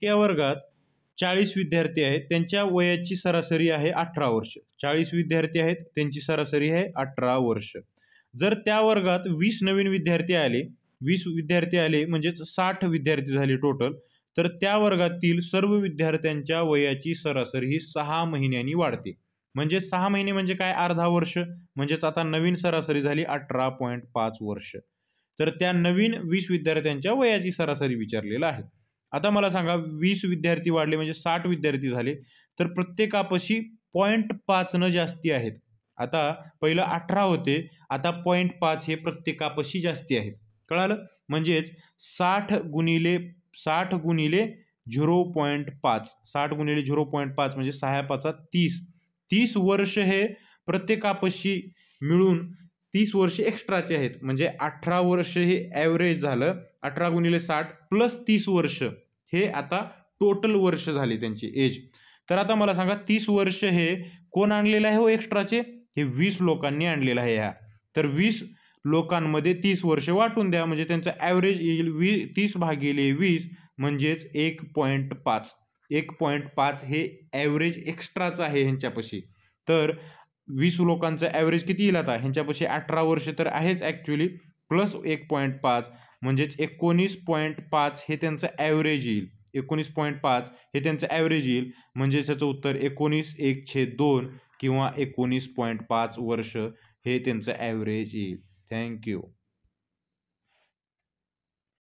त्या वर्गात 40 विद्यार्थी आहेत, त्यांच्या वयाची सरासरी आहे 18 वर्ष. 40 विद्यार्थी आहेत, त्यांची सरासरी आहे 18 वर्ष. जर त्या वर्गात 20 नवीन विद्यार्थी आले, 20 विद्यार्थी आले म्हणजेच 60 विद्यार्थी झाले टोटल, तर त्या वर्गातील सर्व विद्यार्थ्यांच्या वयाची सरासरी ही 6 महिन्यांनी वाढते. म्हणजे 6 महिने म्हणजे काय, अर्धा वर्ष. म्हणजेच आता नवीन सरासरी झाली 18.5 वर्ष. तर त्या नवीन 20 विद्यार्थ्यांच्या वयाची सरासरी विचारलेलं आहे. आता मला सांगा, 20 विद्यार्थी वाढले म्हणजे 60 विद्यार्थी झाले, तर प्रत्येकापाशी 0.5 न जास्ती आहेत. आता पहिलं 18 होते, आता 0.5 हे प्रत्येकापाशी जास्ती आहेत. कळालं? म्हणजेच 60 गुणिले 0.5, 60 गुणिले 0.5 म्हणजे 6 5 30. 30 वर्ष हे प्रत्येकापाशी मिळून 30 वर्ष एक्स्ट्राचे आहेत. म्हणजे 18 वर्ष हे ॲव्हरेज झालं. 18 गुणिले 60 प्लस 30 वर्ष हे आता टोटल वर्ष झाले त्यांची एज. तर आता मला सांगा, 30 वर्ष हे कोण आणलेलं आहे हो एक्स्ट्राचे? हे 20 लोकांनी आणलेलं आहे. ह्या तर 20 लोकांमध्ये 30 वर्ष वाटून द्या, म्हणजे त्यांचं ॲव्हरेज येईल 30 भागिले 20 म्हणजेच 1.5. 1.5 हे ॲव्हरेज एक्स्ट्राचं आहे ह्यांच्यापाशी. तर 20 लोकांचं ॲव्हरेज किती येईल आता? ह्यांच्यापाशी 18 वर्ष तर आहेच ॲक्च्युली, प्लस 1.5 म्हणजेच 19.5 हे त्यांचं ॲव्हरेज येईल. 19.5 हे त्यांचं ॲव्हरेज येईल. म्हणजे त्याचं उत्तर 19/1/2 किंवा 19.5 वर्ष हे त्यांचं ॲव्हरेज येईल. थँक्यू.